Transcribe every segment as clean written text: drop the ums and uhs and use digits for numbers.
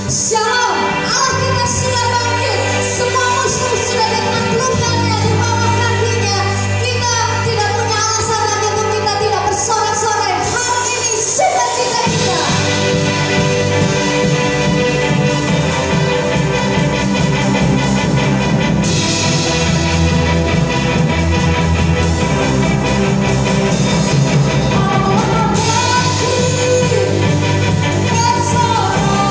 Shalom, Allah kita sudah bangkit. Semua musuh sudah ditaklukkannya di bawah kakinya. Kita tidak punya alasan lagi untuk kita tidak bersorak-sorai. Hari ini sukacita kita. Allah bangkit, bersorak.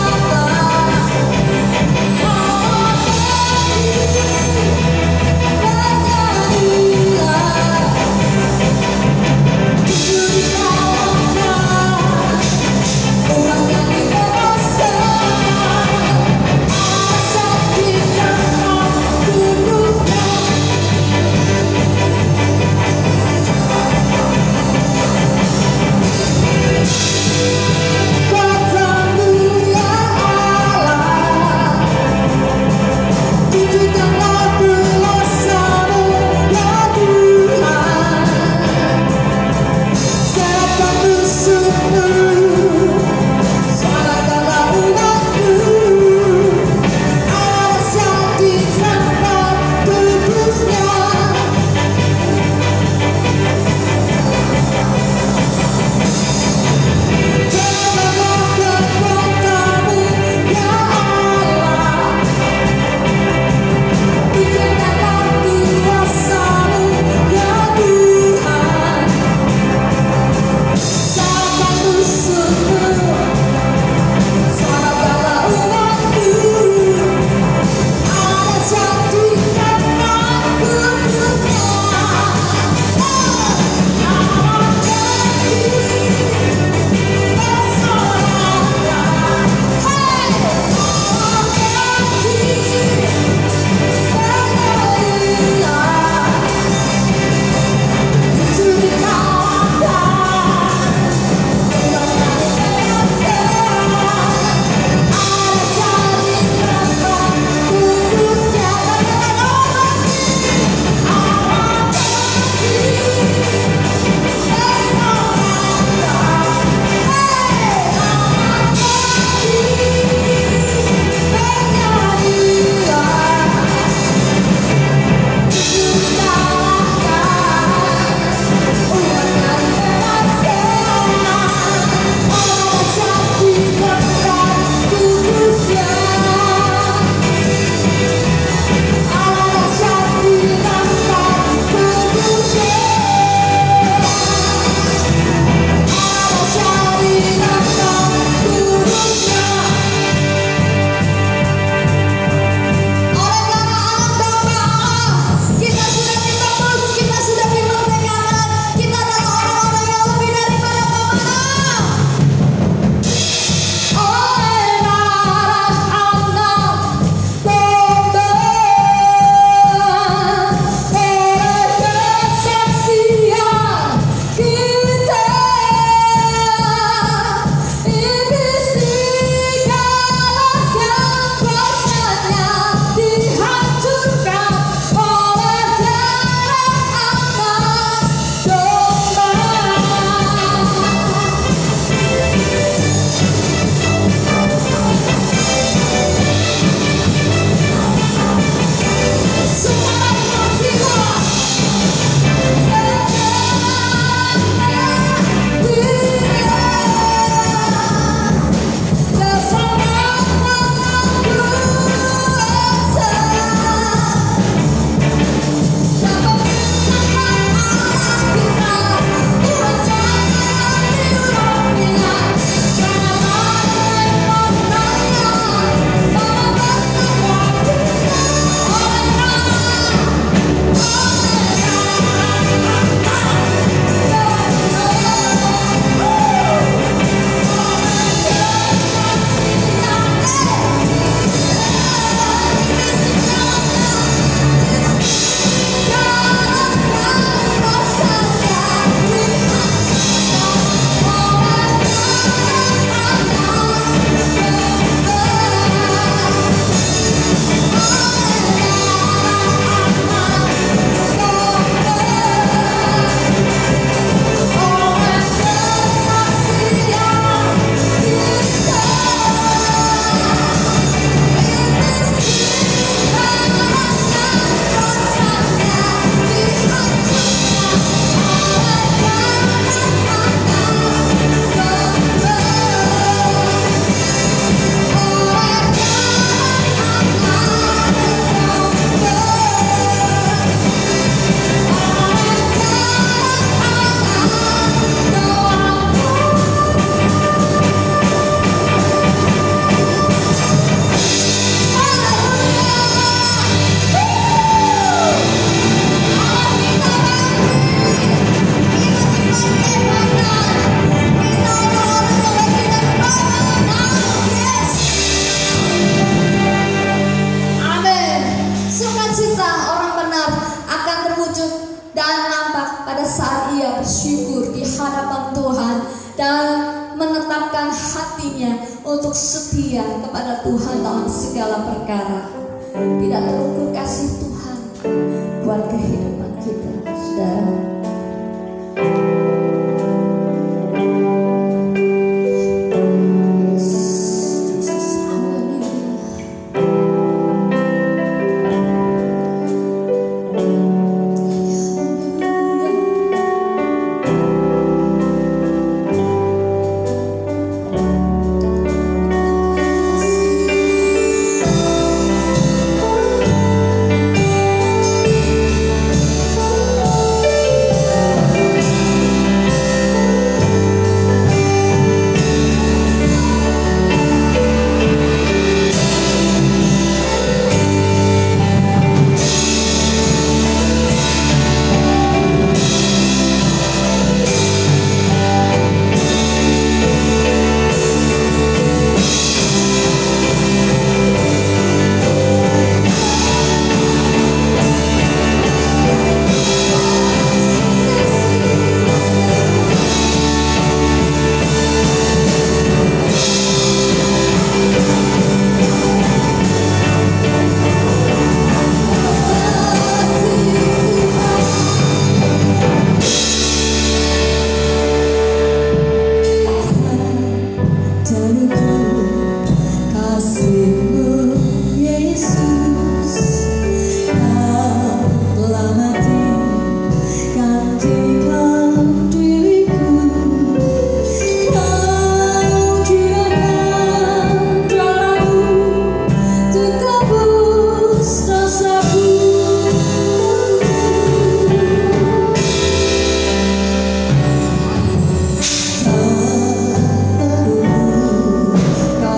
hatinya untuk setia kepada Tuhan dalam segala perkara. Tidak terukur kasih Tuhan buat kehidupan kita, saudara.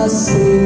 So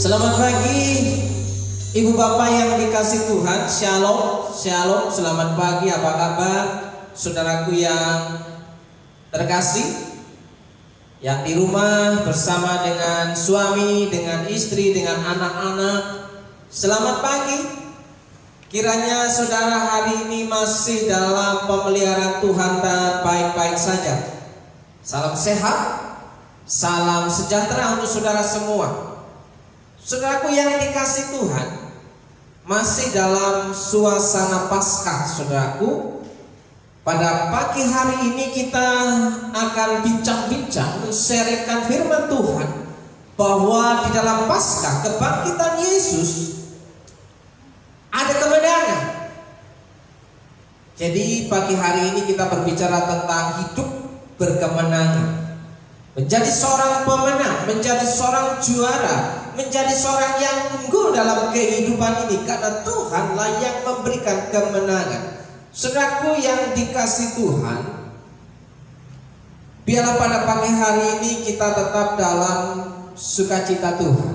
Selamat pagi Ibu Bapak yang dikasih Tuhan. Shalom, shalom, selamat pagi. Apa kabar saudaraku yang terkasih, yang di rumah bersama dengan suami, dengan istri, dengan anak-anak? Selamat pagi. Kiranya saudara hari ini masih dalam pemeliharaan Tuhan dan baik-baik saja. Salam sehat, salam sejahtera untuk saudara semua. Saudaraku yang dikasih Tuhan, masih dalam suasana Paskah, saudaraku. Pada pagi hari ini kita akan bincang-bincang, sharingkan firman Tuhan, bahwa di dalam Paskah, kebangkitan Yesus, ada kemenangan. Jadi pagi hari ini kita berbicara tentang hidup berkemenangan. Menjadi seorang pemenang, menjadi seorang juara, menjadi seorang yang unggul dalam kehidupan ini, karena Tuhanlah yang memberikan kemenangan. Saudaraku yang dikasih Tuhan, biarlah pada pagi hari ini kita tetap dalam sukacita Tuhan.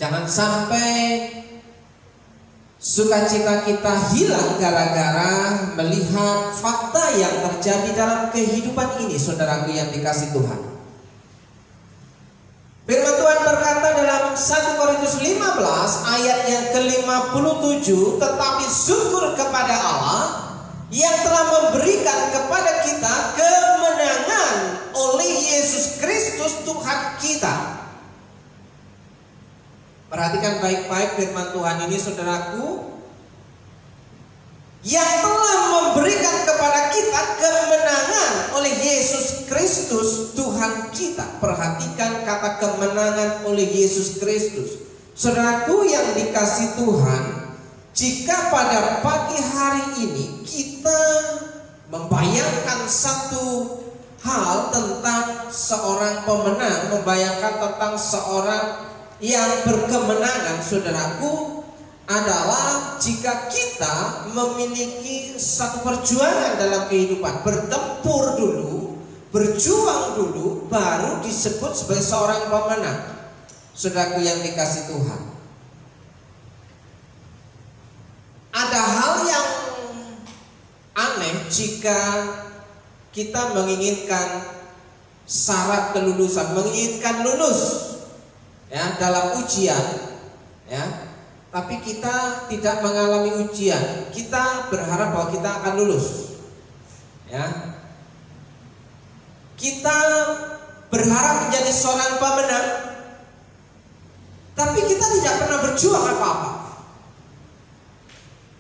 Jangan sampai sukacita kita hilang gara-gara melihat fakta yang terjadi dalam kehidupan ini, saudaraku yang dikasih Tuhan. Firman Tuhan berkata dalam 1 Korintus 15 ayat yang ke-57, tetapi syukur kepada Allah yang telah memberikan kepada kita kemenangan oleh Yesus Kristus Tuhan kita. Perhatikan baik-baik firman Tuhan ini, saudaraku, yang telah memberikan kepada kita kemenangan oleh Yesus Kristus Tuhan kita. Perhatikan kata kemenangan oleh Yesus Kristus. Saudaraku yang dikasih Tuhan, jika pada pagi hari ini kita membayangkan satu hal tentang seorang pemenang, membayangkan tentang seorang yang berkemenangan, saudaraku, adalah jika kita memiliki satu perjuangan dalam kehidupan, bertempur dulu, berjuang dulu, baru disebut sebagai seorang pemenang. Saudaraku yang dikasih Tuhan, ada hal yang aneh jika kita menginginkan syarat kelulusan, menginginkan lulus ya dalam ujian, ya. Tapi kita tidak mengalami ujian, kita berharap bahwa kita akan lulus, ya. Kita berharap menjadi seorang pemenang, tapi kita tidak pernah berjuang apa-apa.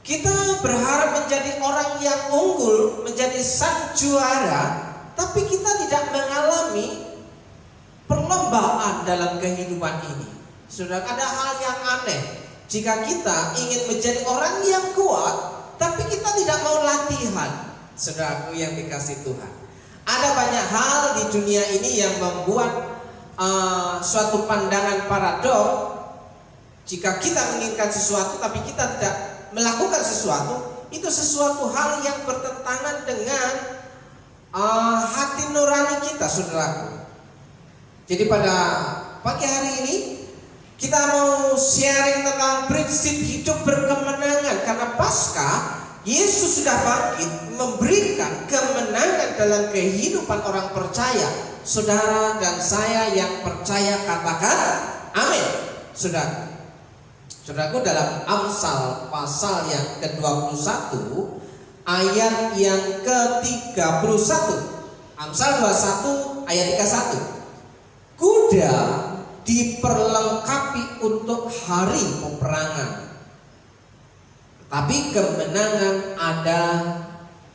Kita berharap menjadi orang yang unggul, menjadi sang juara, tapi kita tidak mengalami perlombaan dalam kehidupan ini. Sudah ada hal yang aneh. Jika kita ingin menjadi orang yang kuat, tapi kita tidak mau latihan. Saudaraku yang dikasih Tuhan, ada banyak hal di dunia ini yang membuat suatu pandangan paradok. Jika kita menginginkan sesuatu tapi kita tidak melakukan sesuatu, itu sesuatu hal yang bertentangan dengan hati nurani kita, saudaraku. Jadi pada pagi hari ini kita mau sharing tentang prinsip hidup berkemenangan, karena pasca Yesus sudah bangkit memberikan kemenangan dalam kehidupan orang percaya. Saudara dan saya yang percaya katakan amin. Saudaraku, dalam Amsal pasal yang ke-21 ayat yang ke-31, Amsal 21 ayat 31, kuda diperlengkapi untuk hari peperangan, tapi kemenangan ada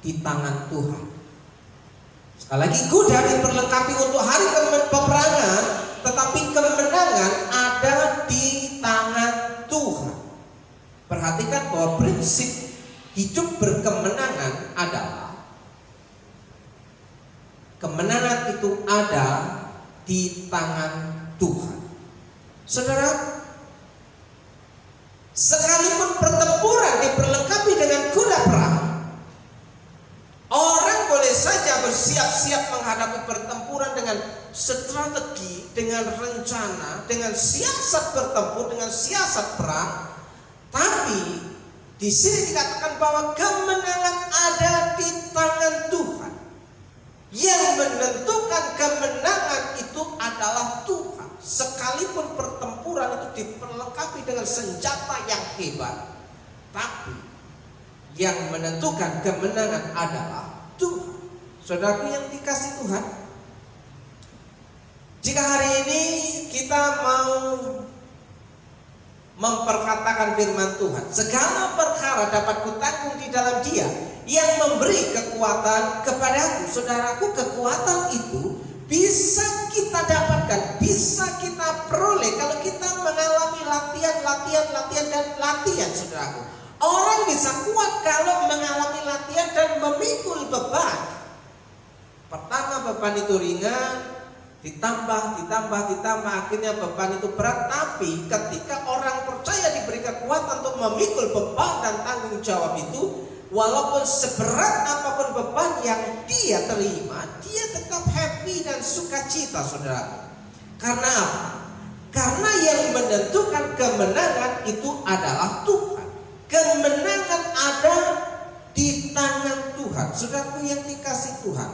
di tangan Tuhan. Sekali lagi, kuda diperlengkapi untuk hari peperangan, tetapi kemenangan ada di tangan Tuhan. Perhatikan bahwa prinsip hidup berkemenangan adalah kemenangan itu ada di tangan Tuhan. Saudara, sekalipun pertempuran diperlengkapi dengan kuda perang, orang boleh saja bersiap-siap menghadapi pertempuran dengan strategi, dengan rencana, dengan siasat bertempur, dengan siasat perang. Tapi di sini dikatakan bahwa kemenangan ada di tangan Tuhan. Yang menentukan kemenangan itu adalah Tuhan. Sekalipun pertempuran itu diperlengkapi dengan senjata yang hebat, tapi yang menentukan kemenangan adalah Tuhan. Saudaraku yang dikasih Tuhan, jika hari ini kita mau memperkatakan firman Tuhan, segala perkara dapat kutanggung di dalam Dia yang memberi kekuatan kepadaku. Saudaraku, kekuatan itu bisa kita dapatkan, bisa kita peroleh kalau kita mengalami latihan, saudaraku. Orang bisa kuat kalau mengalami latihan dan memikul beban. Pertama, beban itu ringan, ditambah, akhirnya beban itu berat. Tapi ketika orang percaya diberi kekuatan untuk memikul beban dan tanggung jawab itu, walaupun seberat apapun beban yang dia terima, dia tetap happy dan sukacita, saudara. Karena apa? Karena yang menentukan kemenangan itu adalah Tuhan. Kemenangan ada di tangan Tuhan. Saudaraku yang dikasih Tuhan,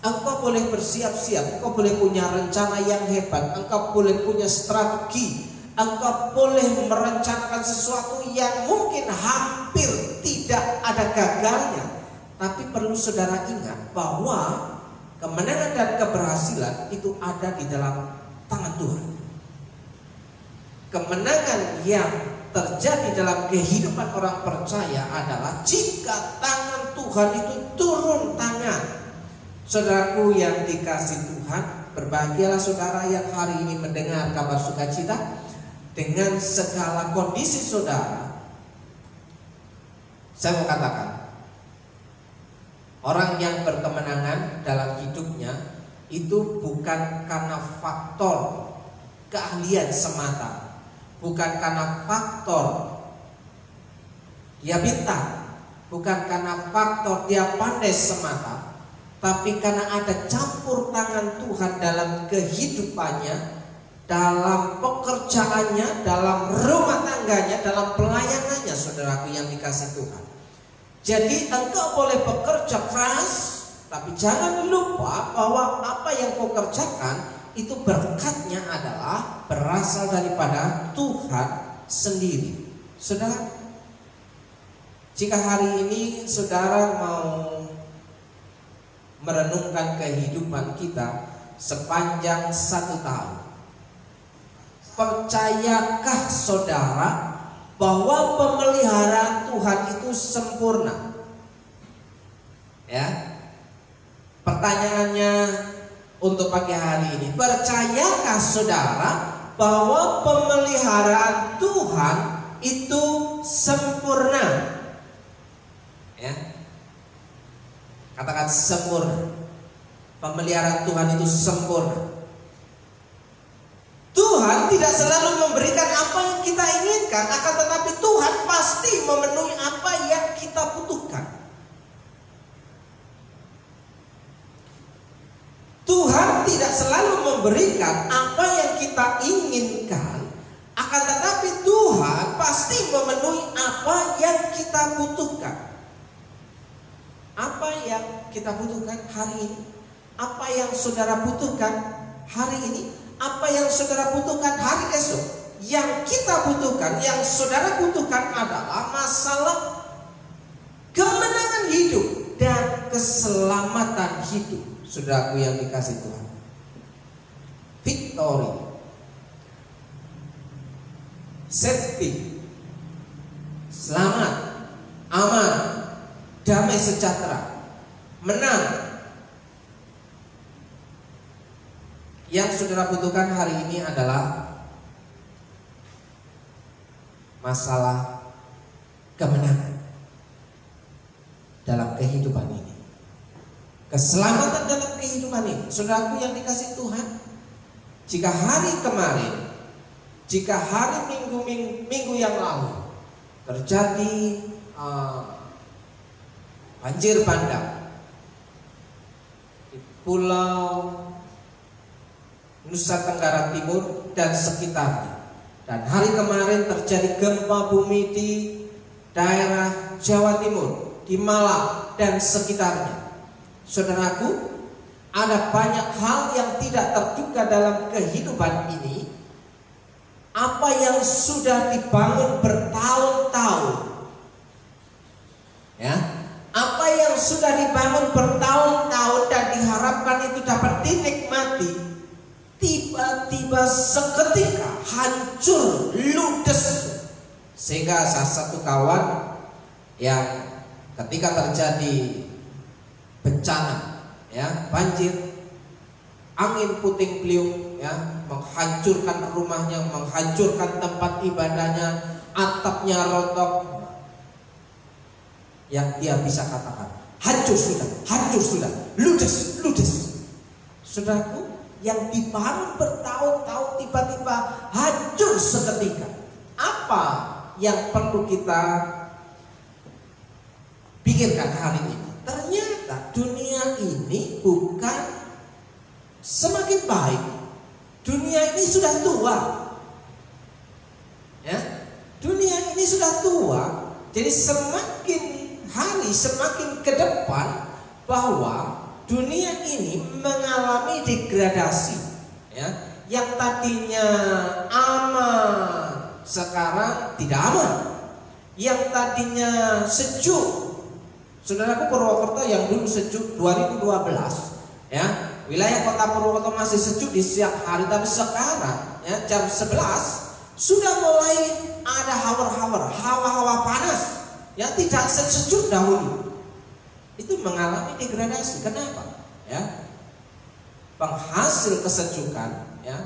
engkau boleh bersiap-siap, engkau boleh punya rencana yang hebat, engkau boleh punya strategi, engkau boleh merencanakan sesuatu yang mungkin hampir tidak ada gagalnya. Tapi perlu saudara ingat bahwa kemenangan dan keberhasilan itu ada di dalam tangan Tuhan. Kemenangan yang terjadi dalam kehidupan orang percaya adalah jika tangan Tuhan itu turun tangan. Saudaraku yang dikasih Tuhan, berbahagialah saudara yang hari ini mendengar kabar sukacita. Dengan segala kondisi saudara, saya mau katakan, orang yang berkemenangan dalam hidupnya itu bukan karena faktor keahlian semata, bukan karena faktor dia pintar, bukan karena faktor dia pandai semata, tapi karena ada campur tangan Tuhan dalam kehidupannya, dalam pekerjaannya, dalam rumah tangganya, dalam pelayanannya, saudaraku yang dikasih Tuhan. Jadi engkau boleh bekerja keras, tapi jangan lupa bahwa apa yang kau kerjakan itu berkatnya adalah berasal daripada Tuhan sendiri. Saudara, jika hari ini saudara mau merenungkan kehidupan kita sepanjang 1 tahun, percayakah saudara bahwa pemeliharaan Tuhan itu sempurna? Ya, pertanyaannya untuk pagi hari ini, percayakah saudara bahwa pemeliharaan Tuhan itu sempurna? Ya, katakan sempurna. Pemeliharaan Tuhan itu sempurna. Tuhan tidak selalu memberikan apa yang kita inginkan, akan tetapi Tuhan pasti memenuhi apa yang kita butuhkan. Tuhan tidak selalu memberikan apa yang kita inginkan, akan tetapi Tuhan pasti memenuhi apa yang kita butuhkan. Apa yang kita butuhkan hari ini? Apa yang saudara butuhkan hari ini? Apa yang saudara butuhkan hari esok? Yang kita butuhkan, yang saudara butuhkan adalah masalah kemenangan hidup dan keselamatan hidup. Saudaraku yang dikasih Tuhan, victory, safety, selamat, aman, damai sejahtera, menang. Yang saudara butuhkan hari ini adalah masalah kemenangan dalam kehidupan ini, keselamatan dalam kehidupan ini. Saudaraku yang dikasih Tuhan, jika hari kemarin, jika hari minggu yang lalu terjadi banjir bandang di pulau Nusa Tenggara Timur dan sekitarnya, dan hari kemarin terjadi gempa bumi di daerah Jawa Timur, di Malang dan sekitarnya. Saudaraku, ada banyak hal yang tidak terduga dalam kehidupan ini. Apa yang sudah dibangun bertahun-tahun, ya, apa yang sudah dibangun bertahun-tahun dan diharapkan itu dapat dinikmati, tiba-tiba seketika hancur, ludes. Sehingga salah satu kawan yang ketika terjadi bencana, ya, banjir, angin puting beliung, ya, menghancurkan rumahnya, menghancurkan tempat ibadahnya, atapnya rontok. Yang dia bisa katakan, hancur sudah, ludes. Saudaraku, yang dibangun bertahun-tahun tiba-tiba hancur seketika. Apa yang perlu kita pikirkan hari ini? Ternyata dunia ini bukan semakin baik. Dunia ini sudah tua. Ya, dunia ini sudah tua. Jadi semakin hari semakin ke depan bahwa dunia ini mengalami degradasi, ya. Yang tadinya aman sekarang tidak aman. Yang tadinya sejuk, saudaraku, Purwokerto yang dulu sejuk 2012, ya, wilayah kota Purwokerto masih sejuk di siang hari, tapi sekarang ya jam 11 sudah mulai ada hawa-hawa panas, ya, tidak sejuk dahulu. Itu mengalami degradasi. Kenapa? Ya, penghasil kesejukan, ya,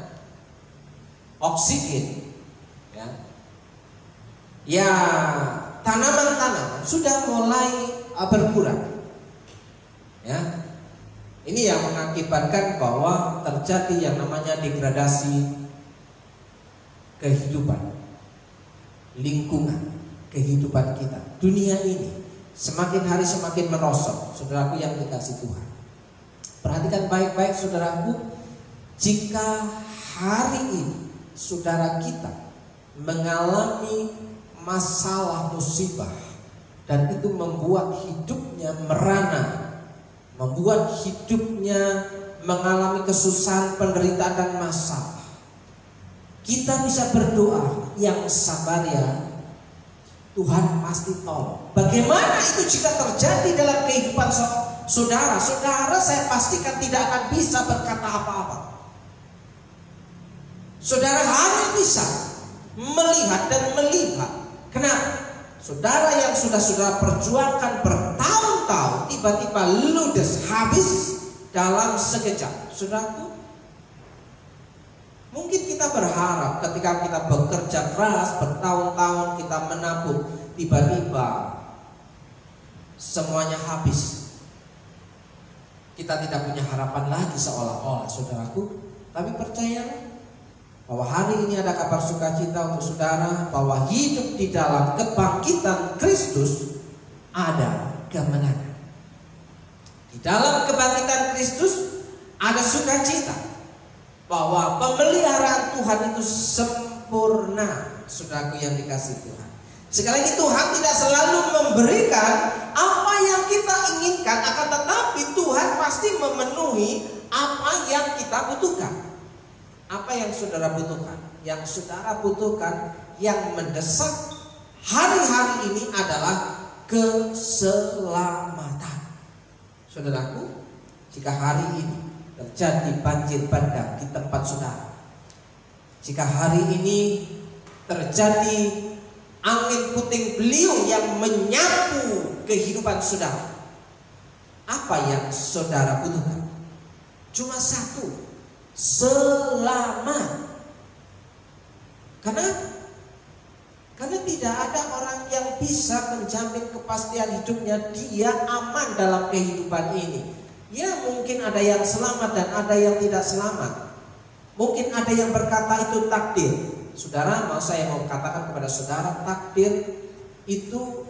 oksigen, ya, tanaman-tanaman sudah mulai berkurang. Ya, ini yang mengakibatkan bahwa terjadi yang namanya degradasi kehidupan, lingkungan kehidupan kita. Dunia ini semakin hari semakin merosot, saudaraku yang dikasih Tuhan. Perhatikan baik-baik, saudaraku, jika hari ini saudara kita mengalami masalah musibah dan itu membuat hidupnya merana, membuat hidupnya mengalami kesusahan, penderitaan dan masalah, kita bisa berdoa yang sabar, ya, Tuhan pasti tolong. Bagaimana itu jika terjadi dalam kehidupan saudara? Saudara, saya pastikan tidak akan bisa berkata apa-apa. Saudara hanya bisa melihat dan melihat. Kenapa? Saudara yang sudah saudara perjuangkan bertahun-tahun tiba-tiba ludes, habis dalam sekejap. Saudaraku, mungkin kita berharap ketika kita bekerja keras bertahun-tahun, kita menabung, tiba-tiba semuanya habis. Kita tidak punya harapan lagi seolah-olah, saudaraku. Tapi percayalah bahwa hari ini ada kabar sukacita untuk saudara, bahwa hidup di dalam kebangkitan Kristus ada kemenangan. Di dalam kebangkitan Kristus ada sukacita, bahwa pemeliharaan Tuhan itu sempurna, saudaraku yang dikasih Tuhan. Sekali lagi, Tuhan tidak selalu memberikan apa yang kita inginkan, akan tetapi Tuhan pasti memenuhi apa yang kita butuhkan. Apa yang saudara butuhkan? Yang saudara butuhkan, yang mendesak hari-hari ini adalah keselamatan. Saudaraku, jika hari ini terjadi banjir bandang di tempat saudara, jika hari ini terjadi angin puting beliung yang menyapu kehidupan saudara, apa yang saudara butuhkan? Cuma satu: selamat. Karena tidak ada orang yang bisa menjamin kepastian hidupnya dia aman dalam kehidupan ini. Ya, mungkin ada yang selamat dan ada yang tidak selamat. Mungkin ada yang berkata itu takdir. Saudara, saya mau katakan kepada saudara, takdir itu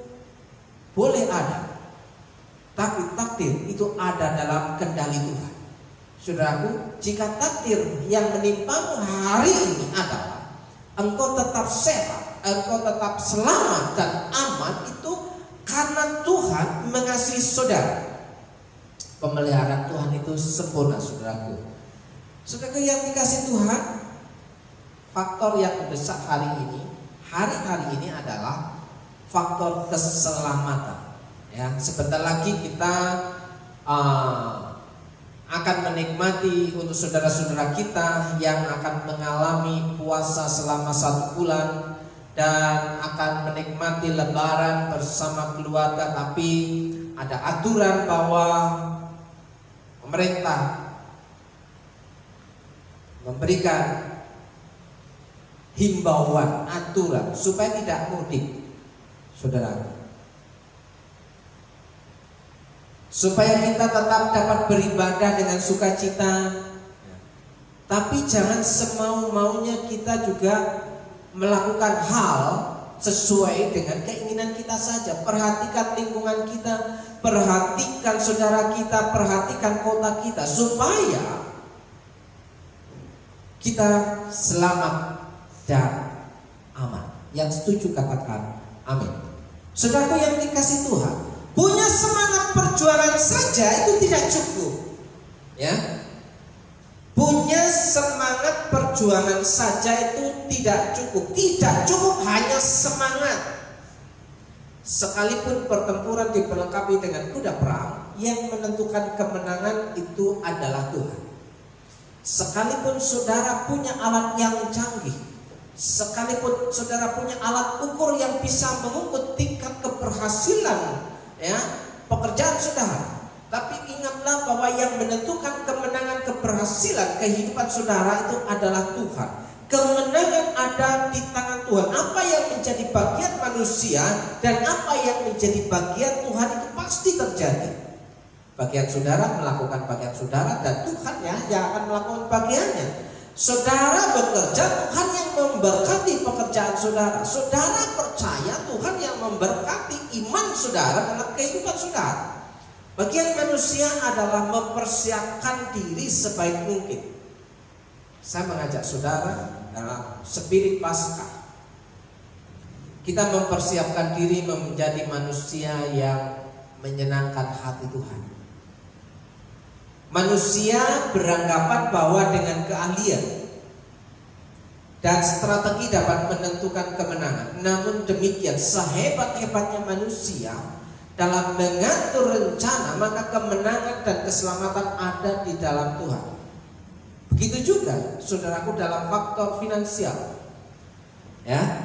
boleh ada, tapi takdir itu ada dalam kendali Tuhan. Saudaraku, jika takdir yang menimpamu hari ini adalah engkau tetap sehat, engkau tetap selamat dan aman, itu karena Tuhan mengasihi saudara. Pemeliharaan Tuhan itu sempurna, saudaraku. Saudaraku yang dikasih Tuhan, faktor yang mendesak hari-hari ini adalah faktor keselamatan. Ya, sebentar lagi kita akan menikmati untuk saudara-saudara kita yang akan mengalami puasa selama 1 bulan dan akan menikmati lebaran bersama keluarga. Tapi ada aturan bahwa pemerintah memberikan himbauan, aturan supaya tidak mudik, saudara, supaya kita tetap dapat beribadah dengan sukacita. Tapi jangan semau-maunya kita juga melakukan hal sesuai dengan keinginan kita saja. Perhatikan lingkungan kita, perhatikan saudara kita, perhatikan kota kita, supaya kita selamat dan aman. Yang setuju katakan amin. Saudaraku yang dikasih Tuhan, punya semangat perjuangan saja itu tidak cukup. Ya, punya semangat perjuangan saja itu tidak cukup. Tidak cukup hanya semangat. Sekalipun pertempuran diperlengkapi dengan kuda perang, yang menentukan kemenangan itu adalah Tuhan. Sekalipun saudara punya alat yang canggih, sekalipun saudara punya alat ukur yang bisa mengukur tingkat keberhasilan pekerjaan saudara, tapi ingatlah bahwa yang menentukan kemenangan keberhasilan kehidupan saudara itu adalah Tuhan. Kemenangan ada di tangan Tuhan. Apa yang menjadi bagian manusia dan apa yang menjadi bagian Tuhan itu pasti terjadi. Bagian saudara melakukan bagian saudara, dan Tuhan yang akan melakukan bagiannya. Saudara bekerja, Tuhan yang memberkati pekerjaan saudara. Saudara percaya, Tuhan yang memberkati iman saudara dalam kehidupan saudara. Bagian manusia adalah mempersiapkan diri sebaik mungkin. Saya mengajak saudara dalam spirit Paskah, kita mempersiapkan diri menjadi manusia yang menyenangkan hati Tuhan. Manusia beranggapan bahwa dengan keahlian dan strategi dapat menentukan kemenangan. Namun demikian, sehebat-hebatnya manusia dalam mengatur rencana, maka kemenangan dan keselamatan ada di dalam Tuhan. Begitu juga saudaraku dalam faktor finansial. Ya,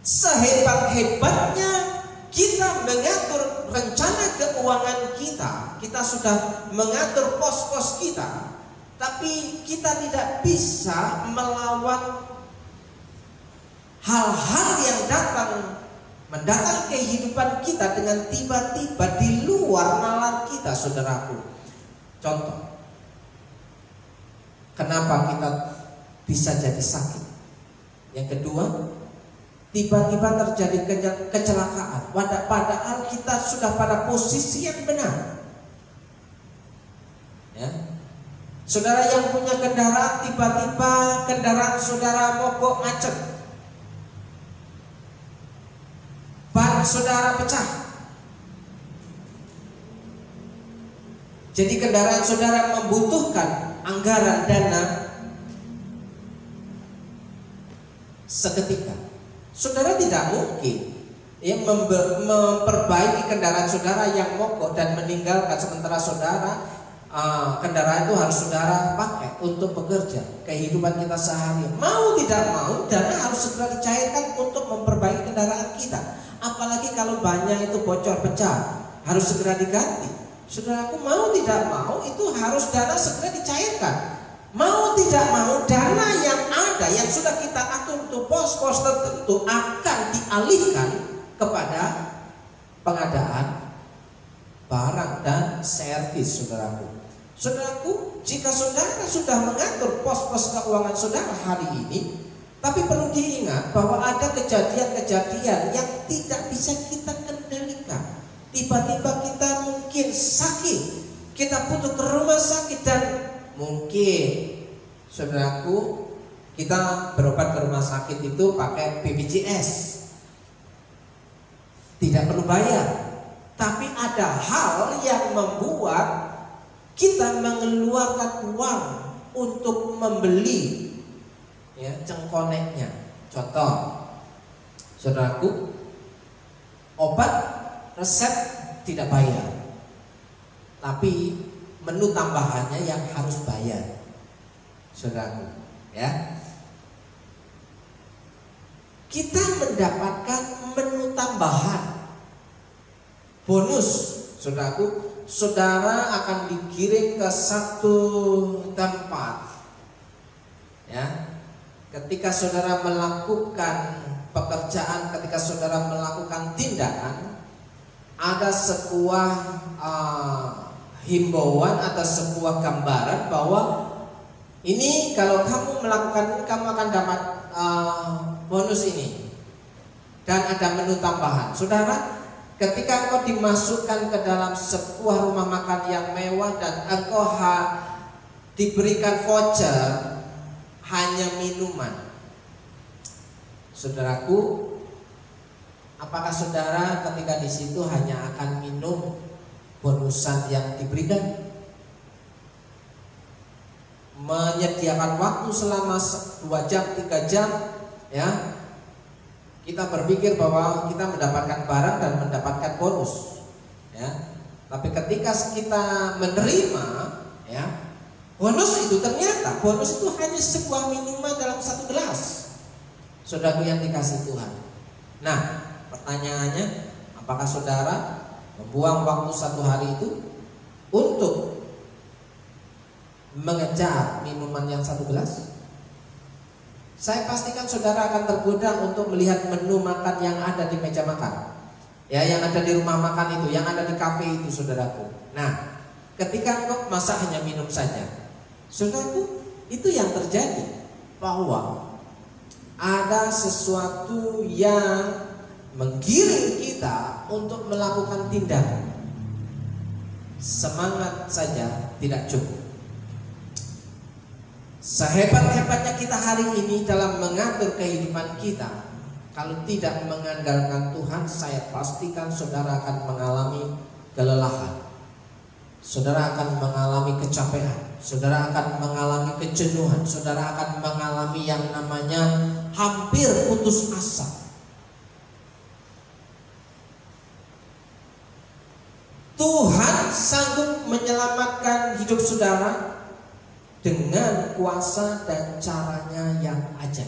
sehebat-hebatnya kita mengatur rencana keuangan kita, kita sudah mengatur pos-pos kita, tapi kita tidak bisa melawan hal-hal yang mendatang kehidupan kita dengan tiba-tiba di luar nalar kita, saudaraku. Contoh, kenapa kita bisa jadi sakit? Yang kedua, tiba-tiba terjadi kecelakaan, padahal kita sudah pada posisi yang benar. Ya. Saudara yang punya kendaraan, tiba-tiba kendaraan saudara mogok macet, ban saudara pecah, jadi kendaraan saudara membutuhkan anggaran dana seketika. Saudara tidak mungkin memperbaiki kendaraan saudara yang mogok dan meninggalkan, sementara saudara kendaraan itu harus saudara pakai untuk bekerja kehidupan kita sehari. Mau tidak mau, dana harus segera dicairkan untuk memperbaiki kendaraan kita. Apalagi kalau bannya itu bocor pecah, harus segera diganti. Saudaraku, mau tidak mau itu harus dana segera dicairkan. Mau tidak mau, dana yang ada yang sudah kita atur untuk pos-pos tertentu akan dialihkan kepada pengadaan barang dan servis, saudaraku. Saudaraku, jika saudara sudah mengatur pos-pos keuangan saudara hari ini, tapi perlu diingat bahwa ada kejadian-kejadian yang tidak bisa kita kendalikan. Tiba-tiba kita mungkin sakit, kita butuh ke rumah sakit, dan mungkin, saudaraku, kita berobat ke rumah sakit itu pakai BPJS, tidak perlu bayar. Tapi ada hal yang membuat kita mengeluarkan uang untuk membeli cengkoneknya. Contoh, saudaraku, obat resep tidak bayar, tapi menu tambahannya yang harus bayar, saudaraku. Ya, kita mendapatkan menu tambahan, bonus, saudaraku. Saudara akan dikirim ke satu tempat. Ya, ketika saudara melakukan pekerjaan, ketika saudara melakukan tindakan, ada sebuah himbauan atau sebuah gambaran bahwa Ini kalau kamu melakukan, kamu akan dapat bonus ini. Dan ada menu tambahan. Saudara, ketika engkau dimasukkan ke dalam sebuah rumah makan yang mewah dan engkau diberikan voucher hanya minuman. Saudaraku, apakah saudara ketika di situ hanya akan minum bonusan yang diberikan? Menyediakan waktu selama 2 jam, 3 jam, ya. Kita berpikir bahwa kita mendapatkan barang dan mendapatkan bonus, ya. Tapi ketika kita menerima, ya, bonus itu ternyata bonus itu hanya sebuah minuman dalam 1 gelas. Saudaraku yang dikasih Tuhan. Nah, pertanyaannya, apakah saudara membuang waktu 1 hari itu untuk mengejar minuman yang 1 gelas? Saya pastikan saudara akan tergoda untuk melihat menu makan yang ada di meja makan, ya, yang ada di rumah makan itu, yang ada di kafe itu, saudaraku. Nah, ketika engkau masak hanya minum saja, saudaraku, itu yang terjadi bahwa ada sesuatu yang menggiring kita untuk melakukan tindakan. Semangat saja tidak cukup. Sehebat-hebatnya kita hari ini dalam mengatur kehidupan kita, kalau tidak mengandalkan Tuhan, saya pastikan saudara akan mengalami kelelahan. Saudara akan mengalami kecapean. Saudara akan mengalami kejenuhan. Saudara akan mengalami yang namanya hampir putus asa. Tuhan sanggup menyelamatkan hidup saudara dengan kuasa dan caranya yang ajaib.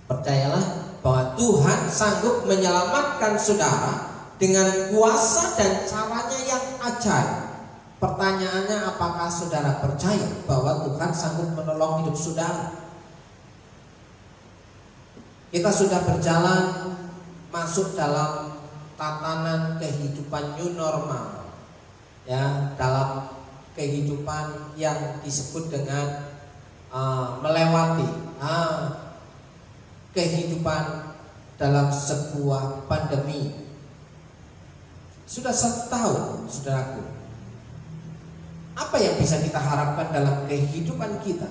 Percayalah bahwa Tuhan sanggup menyelamatkan saudara dengan kuasa dan caranya yang ajaib. Pertanyaannya, apakah saudara percaya bahwa Tuhan sanggup menolong hidup saudara? Kita sudah berjalan masuk dalam tatanan kehidupan new normal, ya, dalam kehidupan yang disebut dengan melewati kehidupan dalam sebuah pandemi. Sudah 1 tahun, saudaraku. Apa yang bisa kita harapkan dalam kehidupan kita?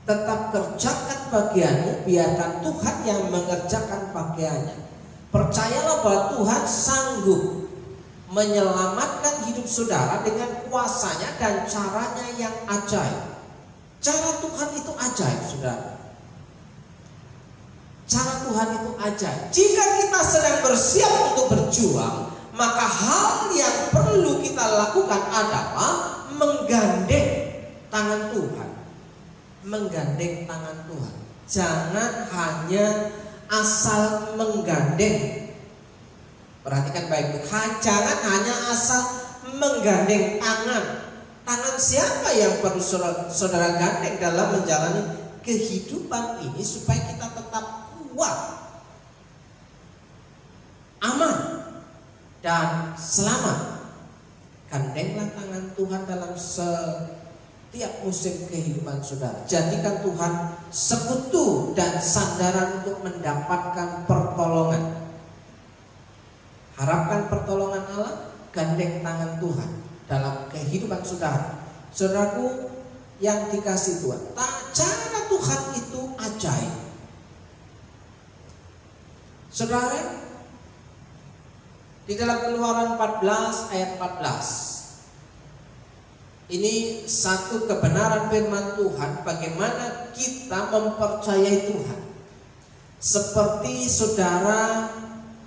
Tetap kerjakan bagianmu, biarkan Tuhan yang mengerjakan bagiannya. Percayalah bahwa Tuhan sanggup menyelamatkan hidup saudara dengan kuasanya dan caranya yang ajaib. Cara Tuhan itu ajaib, saudara. Cara Tuhan itu ajaib. Jika kita sedang bersiap untuk berjuang, maka hal yang perlu kita lakukan adalah menggandeng tangan Tuhan. Menggandeng tangan Tuhan. Jangan hanya asal menggandeng. Perhatikan baik-baik. Jangan hanya asal menggandeng tangan. Tangan siapa yang perlu saudara gandeng dalam menjalani kehidupan ini supaya kita tetap kuat, aman, dan selamat? Gandenglah tangan Tuhan dalam setiap musim kehidupan saudara. Jadikan Tuhan sekutu dan sandaran untuk mendapatkan pertolongan. Harapkan pertolongan Allah, gandeng tangan Tuhan dalam kehidupan saudara. Saudaraku yang dikasih Tuhan, cara Tuhan itu ajaib. Saudara, di dalam Keluaran 14 ayat 14, ini satu kebenaran firman Tuhan bagaimana kita mempercayai Tuhan. Seperti saudara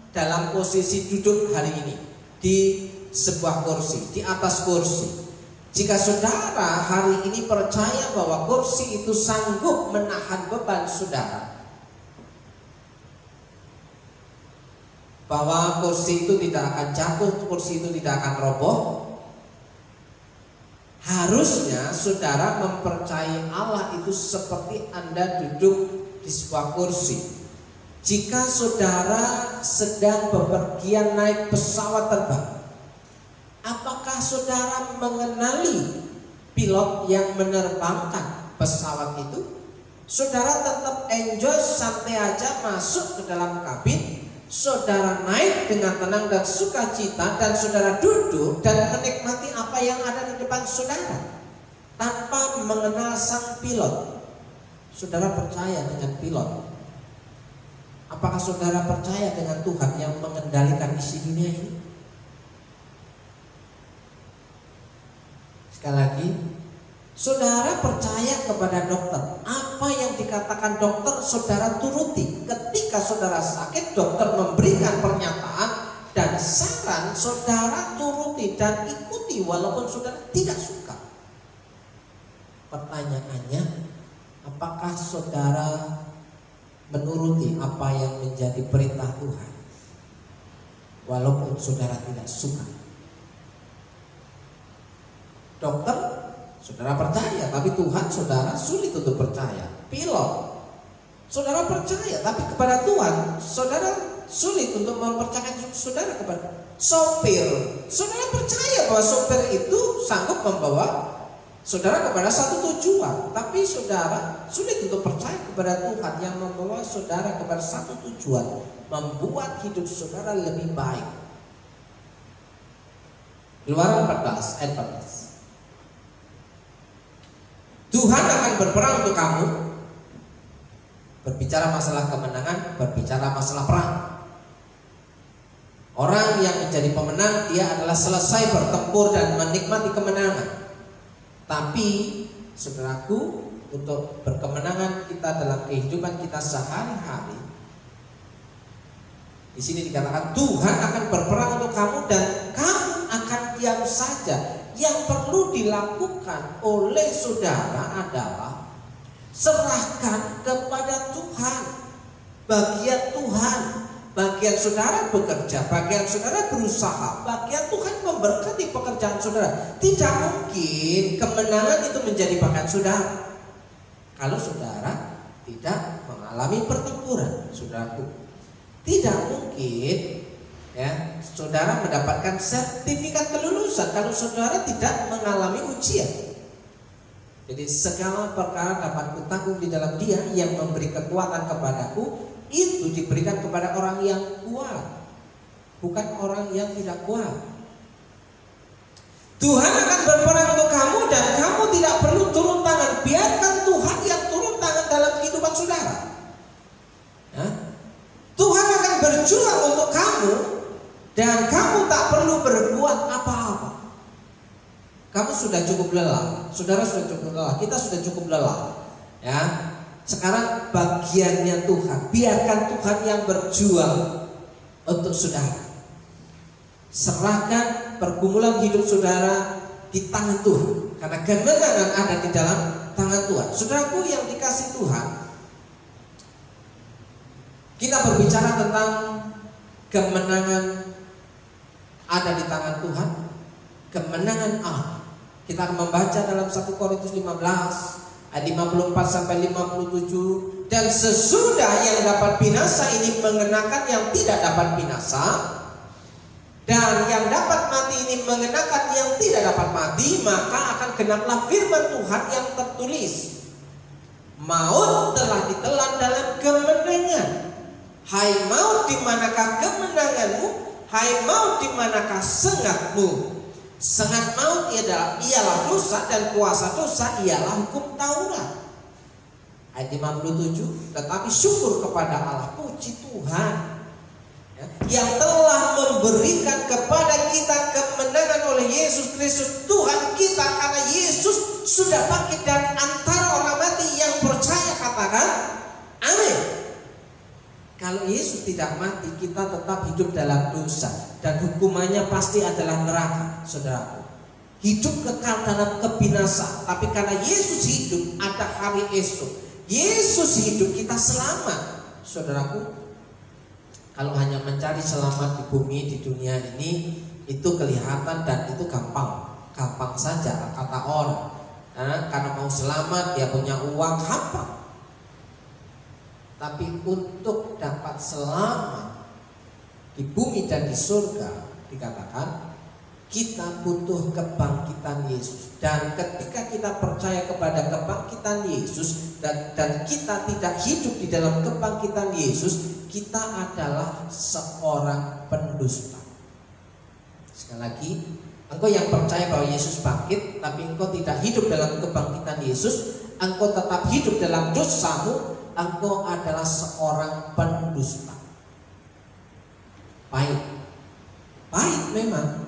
dalam posisi duduk hari ini di sebuah kursi, di atas kursi. Jika saudara hari ini percaya bahwa kursi itu sanggup menahan beban saudara, bahwa kursi itu tidak akan jatuh, kursi itu tidak akan roboh, harusnya saudara mempercayai Allah itu seperti Anda duduk di sebuah kursi. Jika saudara sedang bepergian naik pesawat terbang, apakah saudara mengenali pilot yang menerbangkan pesawat itu, saudara tetap enjoy, santai aja masuk ke dalam kabin, saudara naik dengan tenang dan sukacita, dan saudara duduk dan menikmati apa yang ada di depan saudara tanpa mengenal sang pilot. Saudara percaya dengan pilot? Apakah saudara percaya dengan Tuhan yang mengendalikan isi dunia ini? Sekali lagi, saudara percaya kepada dokter. Apa yang dikatakan dokter, saudara turuti. Ketika saudara sakit, dokter memberikan pernyataan dan saran, saudara turuti dan ikuti walaupun saudara tidak suka. Pertanyaannya, apakah saudara menuruti apa yang menjadi perintah Tuhan walaupun saudara tidak suka? Dokter, saudara percaya, tapi Tuhan saudara sulit untuk percaya. Pilot, saudara percaya, tapi kepada Tuhan saudara sulit untuk mempercayakan saudara kepada. Sopir, saudara percaya bahwa sopir itu sanggup membawa saudara kepada satu tujuan, tapi saudara sulit untuk percaya kepada Tuhan yang membawa saudara kepada satu tujuan, membuat hidup saudara lebih baik. Keluaran 14 ayat 14. Tuhan akan berperang untuk kamu. Berbicara masalah kemenangan, berbicara masalah perang. Orang yang menjadi pemenang, dia adalah selesai bertempur dan menikmati kemenangan. Tapi saudaraku, untuk berkemenangan kita dalam kehidupan kita sehari-hari, di sini dikatakan Tuhan akan berperang untuk kamu dan kamu akan diam saja. Yang perlu dilakukan oleh saudara adalah serahkan kepada Tuhan. Bagian Tuhan, bagian saudara bekerja, bagian saudara berusaha, bagian Tuhan memberkati pekerjaan saudara. Tidak mungkin kemenangan itu menjadi bagian saudara kalau saudara tidak mengalami pertempuran, saudaraku. Tidak mungkin ya, saudara mendapatkan sertifikat kelulusan kalau saudara tidak mengalami ujian. Jadi segala perkara dapat kutanggung di dalam Dia yang memberi kekuatan kepadaku, itu diberikan kepada orang yang kuat, bukan orang yang tidak kuat. Tuhan akan berperang untuk kamu dan kamu tidak perlu turun tangan. Biarkan Tuhan yang turun tangan dalam kehidupan saudara ya. Tuhan akan berjuang untuk kamu dan kamu tak perlu berbuat apa-apa. Kamu sudah cukup lelah, saudara sudah cukup lelah, kita sudah cukup lelah ya. Sekarang bagiannya Tuhan, biarkan Tuhan yang berjuang untuk saudara. Serahkan pergumulan hidup saudara di tangan Tuhan, karena kemenangan ada di dalam tangan Tuhan. Saudaraku yang dikasih Tuhan, kita berbicara tentang kemenangan ada di tangan Tuhan, kemenangan Allah. Kita akan membaca dalam 1 Korintus 15 ayat 54 sampai 57. Dan sesudah yang dapat binasa ini mengenakan yang tidak dapat binasa, dan yang dapat mati ini mengenakan yang tidak dapat mati, maka akan genaplah firman Tuhan yang tertulis, maut telah ditelan dalam kemenangan. Hai maut, di manakah kemenanganmu? Hai maut, di manakah sengatmu? Sengat maut ialah dosa, dan kuasa dosa ialah hukum Taurat. Ayat 57. Tetapi syukur kepada Allah, puji Tuhan ya, yang telah memberikan kepada kita kemenangan oleh Yesus Kristus Tuhan kita. Karena Yesus sudah bangkit dari antara orang mati. Yang percaya katakan amin. Kalau Yesus tidak mati, kita tetap hidup dalam dosa dan hukumannya pasti adalah neraka, saudaraku. Hidup kekal dalam kebinasaan. Tapi karena Yesus hidup, ada hari esok. Yesus hidup, kita selamat, saudaraku. Kalau hanya mencari selamat di bumi, di dunia ini, itu kelihatan dan itu gampang saja kata orang. Karena mau selamat, dia punya uang, gampang. Tapi untuk dapat selamat di bumi dan di surga, dikatakan Kita butuh kebangkitan Yesus. Dan ketika kita percaya kepada kebangkitan Yesus dan kita tidak hidup di dalam kebangkitan Yesus, kita adalah seorang pendusta. Sekali lagi, engkau yang percaya bahwa Yesus bangkit tapi engkau tidak hidup dalam kebangkitan Yesus, engkau tetap hidup dalam dosamu, engkau adalah seorang pendusta. Baik memang.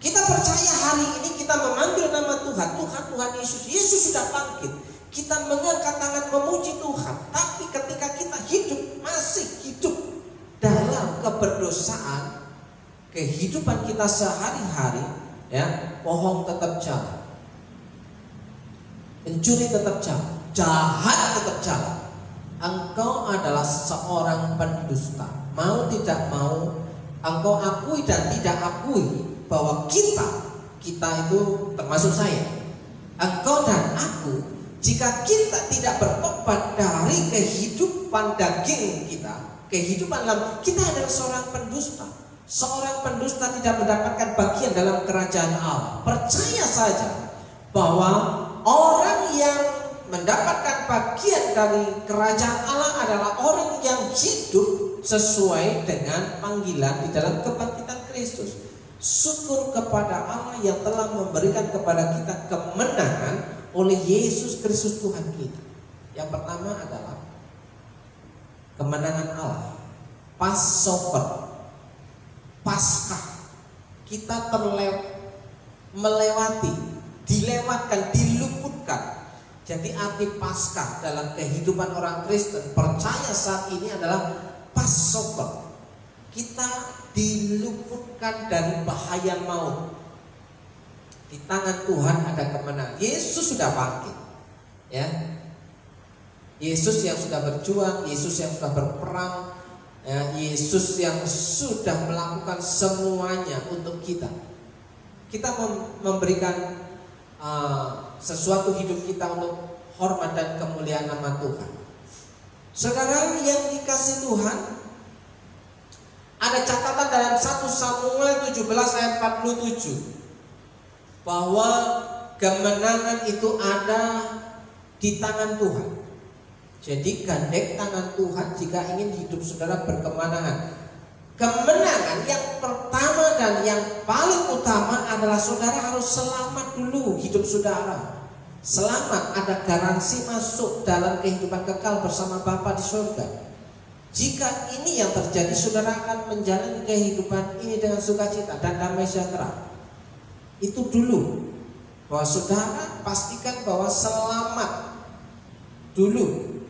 Kita percaya hari ini kita memanggil nama Tuhan, Tuhan Yesus. Yesus sudah bangkit. Kita mengangkat tangan memuji Tuhan. Tapi ketika kita masih hidup dalam keberdosaan, kehidupan kita sehari-hari, ya, bohong tetap jalan, pencuri tetap jalan, jahat tetap jalan. Engkau adalah seorang pendusta. Mau tidak mau, engkau akui dan tidak akui bahwa kita itu termasuk saya, engkau dan aku, jika kita tidak bertobat dari kehidupan daging kita, kehidupan dalam kita adalah seorang pendusta. Seorang pendusta tidak mendapatkan bagian dalam kerajaan Allah. Percaya saja bahwa orang yang mendapatkan bagian dari kerajaan Allah adalah orang yang hidup sesuai dengan panggilan di dalam kebangkitan Kristus. Syukur kepada Allah yang telah memberikan kepada kita kemenangan oleh Yesus Kristus Tuhan kita. Yang pertama adalah kemenangan Allah, Passover, Paskah. Kita melewati, dilewatkan, diluputkan. Jadi arti Paskah dalam kehidupan orang Kristen percaya saat ini adalah Passover. Kita diluputkan dari bahaya maut. Di tangan Tuhan ada kemenangan. Yesus sudah bangkit, ya. Yesus yang sudah berjuang, Yesus yang sudah berperang, ya. Yesus yang sudah melakukan semuanya untuk kita. Kita memberikan sesuatu hidup kita untuk hormat dan kemuliaan nama Tuhan. Saudara yang dikasihi Tuhan, ada catatan dalam 1 Samuel 17 ayat 47 bahwa kemenangan itu ada di tangan Tuhan. Jadi gandeng tangan Tuhan jika ingin hidup saudara berkemenangan. Kemenangan yang pertama dan yang paling utama adalah saudara harus selamat dulu hidup saudara. Selamat, ada garansi masuk dalam kehidupan kekal bersama Bapa di surga. Jika ini yang terjadi, saudara akan menjalani kehidupan ini dengan sukacita dan damai sejahtera. Itu dulu, bahwa saudara pastikan bahwa selamat dulu.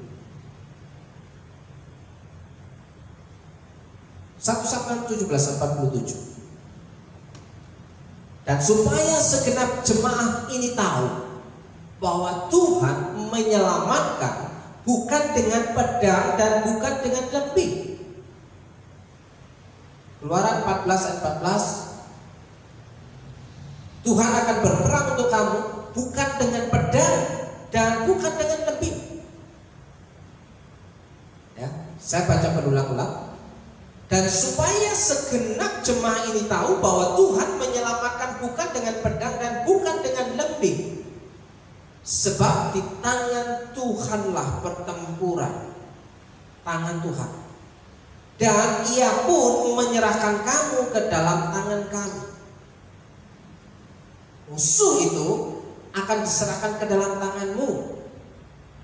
1 Samuel 17:47. Dan supaya segenap jemaah ini tahu bahwa Tuhan menyelamatkan bukan dengan pedang dan bukan dengan lembing. Keluaran 14 ayat 14. Tuhan akan berperang untuk kamu bukan dengan pedang dan bukan dengan lembing. Ya, saya baca berulang-ulang. Dan supaya segenap jemaah ini tahu bahwa Tuhan menyelamatkan bukan dengan pedang dan bukan dengan lembing. Sebab di tangan Tuhanlah pertempuran, tangan Tuhan. Dan Ia pun menyerahkan kamu ke dalam tangan kami. Musuh itu akan diserahkan ke dalam tanganmu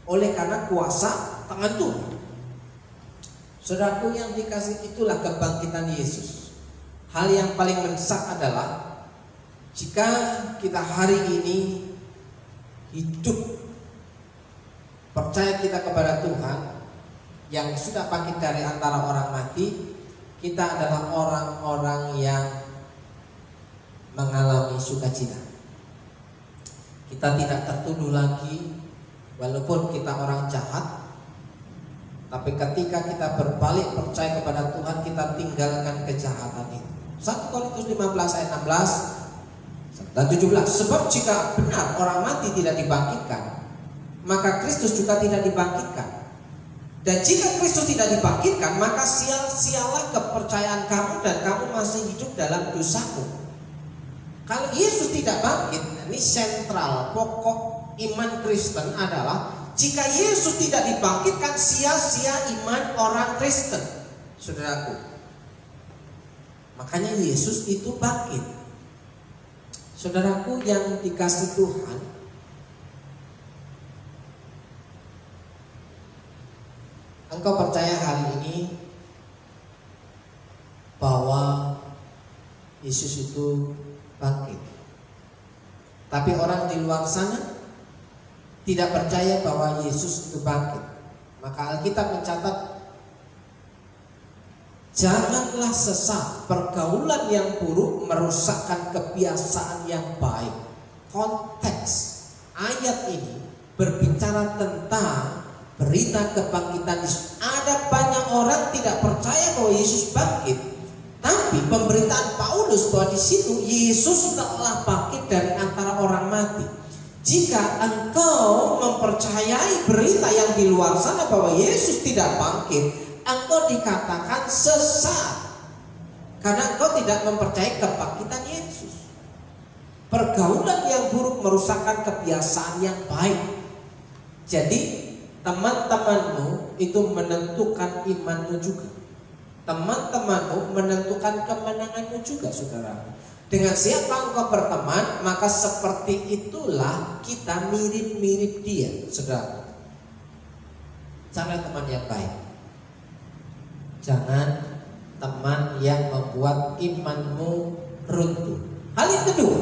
oleh karena kuasa tangan Tuhan. Saudaraku yang dikasih, itulah kebangkitan Yesus. Hal yang paling mendesak adalah jika kita hari ini hidup percaya kita kepada Tuhan yang sudah bangkit dari antara orang mati, kita adalah orang-orang yang mengalami sukacita. Kita tidak tertuduh lagi walaupun kita orang jahat, tapi ketika kita berbalik percaya kepada Tuhan, kita tinggalkan kejahatan itu. 1 Korintus 15 ayat 16 dan 17. Sebab jika benar orang mati tidak dibangkitkan, maka Kristus juga tidak dibangkitkan. Dan jika Kristus tidak dibangkitkan, maka sia-sialah kepercayaan kamu dan kamu masih hidup dalam dosamu. Kalau Yesus tidak bangkit, ini sentral pokok iman Kristen adalah jika Yesus tidak dibangkitkan, sia-sia iman orang Kristen, saudaraku. Makanya Yesus itu bangkit. Saudaraku yang dikasih Tuhan, engkau percaya hari ini bahwa Yesus itu bangkit. Tapi orang di luar sana tidak percaya bahwa Yesus itu bangkit. Maka Alkitab mencatat, janganlah sesat, pergaulan yang buruk merusakkan kebiasaan yang baik. Konteks ayat ini berbicara tentang berita kebangkitan Yesus. Ada banyak orang tidak percaya bahwa Yesus bangkit. Tapi pemberitaan Paulus bahwa di situ Yesus telah bangkit dari antara orang mati. Jika engkau mempercayai berita yang di luar sana bahwa Yesus tidak bangkit, engkau dikatakan sesat. Karena engkau tidak mempercayai kebangkitan Yesus. Pergaulan yang buruk merusakkan kebiasaan yang baik. Jadi teman-temanmu itu menentukan imanmu juga. Teman-temanmu menentukan kemenanganmu juga, saudara. Dengan siapa engkau berteman, maka seperti itulah kita mirip-mirip dia, saudara. Cari teman yang baik. Jangan teman yang membuat imanmu runtuh. Hal yang kedua,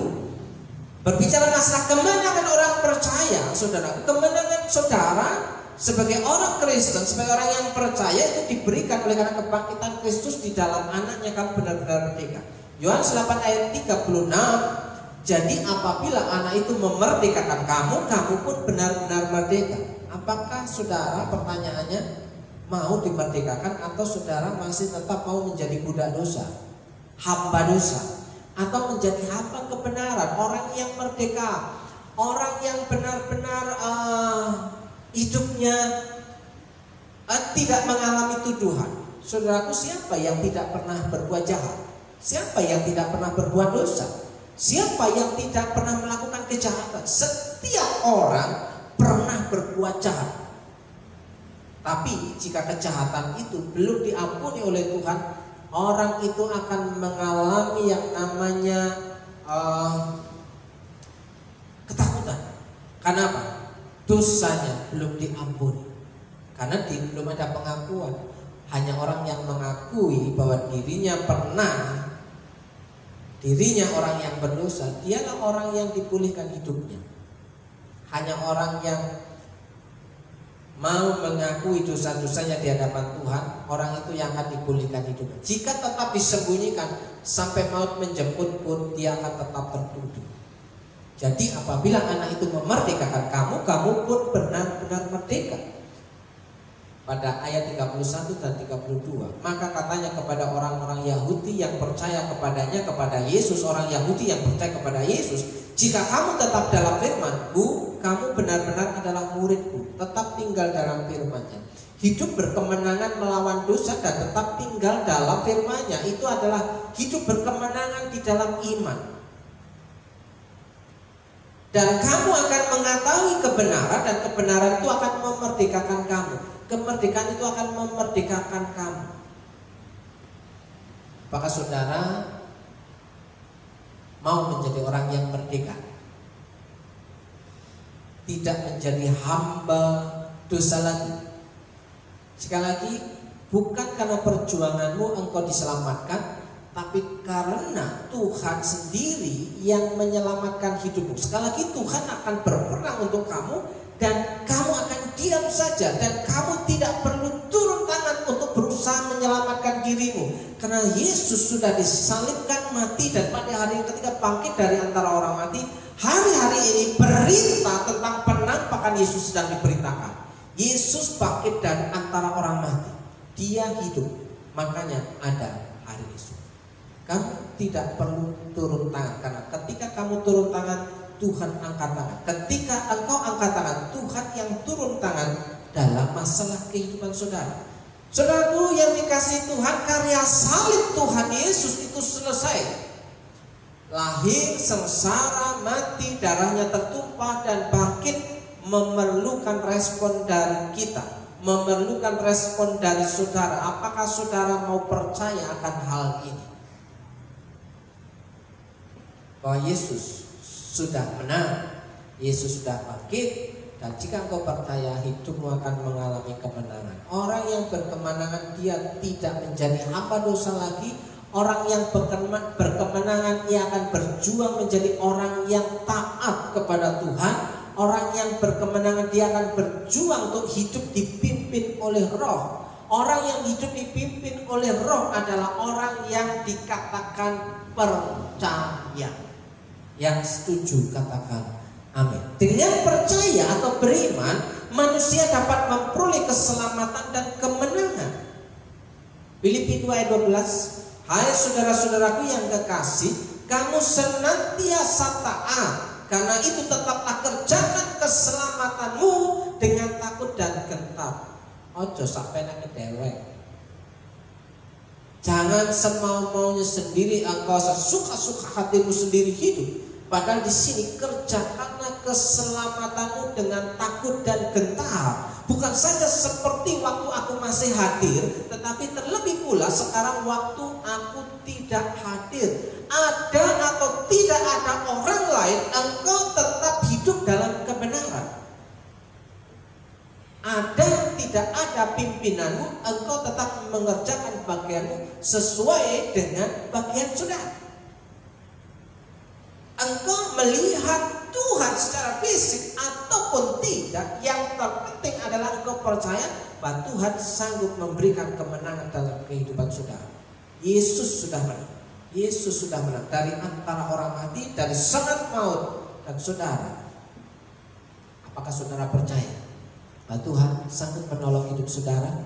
berbicara masalah kemenangan orang percaya, saudara. Kemenangan saudara sebagai orang Kristen, sebagai orang yang percaya itu diberikan oleh karena kebangkitan Kristus di dalam anaknya, kamu benar-benar merdeka. Yohanes 8 ayat 36. Jadi apabila anak itu memerdekakan kamu, kamu pun benar-benar merdeka. Apakah saudara, pertanyaannya, mau dimerdekakan atau saudara masih tetap mau menjadi budak dosa, hamba dosa, atau menjadi hamba kebenaran? Orang yang merdeka, orang yang benar-benar hidupnya tidak mengalami tuduhan. Saudaraku, siapa yang tidak pernah berbuat jahat? Siapa yang tidak pernah berbuat dosa? Siapa yang tidak pernah melakukan kejahatan? Setiap orang pernah berbuat jahat. Tapi jika kejahatan itu belum diampuni oleh Tuhan, orang itu akan mengalami yang namanya ketakutan. Karena apa? Dosanya belum diampuni. Karena belum ada pengakuan. Hanya orang yang mengakui bahwa dirinya orang yang berdosa, dialah orang yang dipulihkan hidupnya. Hanya orang yang mau mengakui dosa-dosanya di hadapan Tuhan, orang itu yang akan dipulihkan hidupnya. Jika tetap disembunyikan sampai maut menjemput pun, dia akan tetap tertuduh. Jadi apabila anak itu memerdekakan kamu, kamu pun benar-benar merdeka. Pada ayat 31 dan 32, maka katanya kepada orang-orang Yahudi yang percaya kepadanya, kepada Yesus, orang Yahudi yang percaya kepada Yesus, jika kamu tetap dalam firman-Ku, kamu benar-benar adalah murid-Ku. Tetap tinggal dalam firman-Nya, hidup berkemenangan melawan dosa dan tetap tinggal dalam firman-Nya. Itu adalah hidup berkemenangan di dalam iman. Dan kamu akan mengetahui kebenaran, dan kebenaran itu akan memerdekakan kamu. Kemerdekaan itu akan memerdekakan kamu. Apakah saudara mau menjadi orang yang merdeka? Tidak menjadi hamba dosa lagi. Sekali lagi, bukan karena perjuanganmu engkau diselamatkan, tapi karena Tuhan sendiri yang menyelamatkan hidupmu. Sekali lagi, Tuhan akan berperang untuk kamu, dan kamu akan diam saja, dan kamu tidak perlu turun tangan untuk berusaha menyelamatkan dirimu. Karena Yesus sudah disalibkan, mati, dan pada hari ketiga bangkit dari antara orang mati. Hari-hari ini berita tentang penampakan Yesus sedang diberitakan. Yesus bangkit dari antara orang mati. Dia hidup. Makanya ada hari esok. Kamu tidak perlu turun tangan, karena ketika kamu turun tangan, Tuhan angkat tangan. Ketika engkau angkat tangan, Tuhan yang turun tangan dalam masalah kehidupan saudara. Saudaraku yang dikasihi Tuhan, karya salib Tuhan Yesus itu selesai. lahir, sengsara, mati, darahnya tertumpah dan bangkit, memerlukan respon dari kita, memerlukan respon dari saudara. Apakah saudara mau percaya akan hal ini? Bahwa Yesus sudah menang, Yesus sudah bangkit, dan jika engkau percaya, hidupmu akan mengalami kemenangan. Orang yang berkemenangan, dia tidak menjadi hamba dosa lagi. Orang yang berkemenangan, ia akan berjuang menjadi orang yang taat kepada Tuhan. Orang yang berkemenangan, dia akan berjuang untuk hidup dipimpin oleh Roh. Orang yang hidup dipimpin oleh Roh adalah orang yang dikatakan percaya. Yang setuju katakan amin. Dengan percaya atau beriman, manusia dapat memperoleh keselamatan dan kemenangan. Filipi 2 ayat 12. Hai saudara-saudaraku yang kekasih, kamu senantiasa taat, karena itu tetaplah kerjakan keselamatanmu dengan takut dan gentar. Ojo sampai nang dewek. Jangan semau-maunya sendiri, engkau sesuka-suka hatimu sendiri hidup. Padahal di sini kerjakanlah keselamatanmu dengan takut dan gentar. Bukan saja seperti waktu aku masih hadir, tetapi terlebih pula sekarang waktu aku tidak hadir. Ada atau tidak ada orang lain, engkau tetap hidup dalam kebenaran. Ada tidak ada pimpinanmu, engkau tetap mengerjakan bagianmu sesuai dengan bagian saudara. Engkau melihat Tuhan secara fisik ataupun tidak, yang terpenting adalah engkau percaya bahwa Tuhan sanggup memberikan kemenangan dalam kehidupan saudara. Yesus sudah menang. Yesus sudah menang dari antara orang mati, dari sangat maut. Dan saudara, apakah saudara percaya bahwa Tuhan sanggup menolong hidup saudara?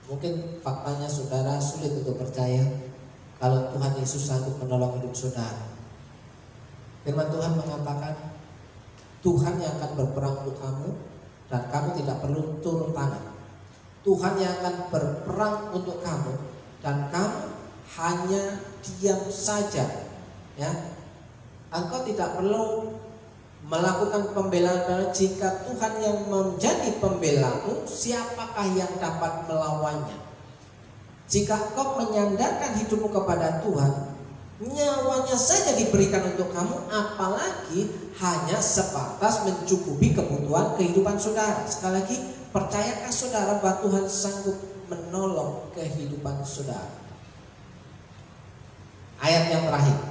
Mungkin faktanya saudara sulit untuk percaya kalau Tuhan Yesus sanggup menolong hidup saudara. Firman Tuhan mengatakan, Tuhan yang akan berperang untuk kamu, dan kamu tidak perlu turun tangan. Tuhan yang akan berperang untuk kamu, dan kamu hanya diam saja. Ya, engkau tidak perlu melakukan pembelaan. Jika Tuhan yang menjadi pembelamu, siapakah yang dapat melawannya? Jika engkau menyandarkan hidupmu kepada Tuhan, nyawanya saja diberikan untuk kamu, apalagi hanya sebatas mencukupi kebutuhan kehidupan saudara. Sekali lagi, percayakah saudara bahwa Tuhan sanggup menolong kehidupan saudara? Ayat yang terakhir,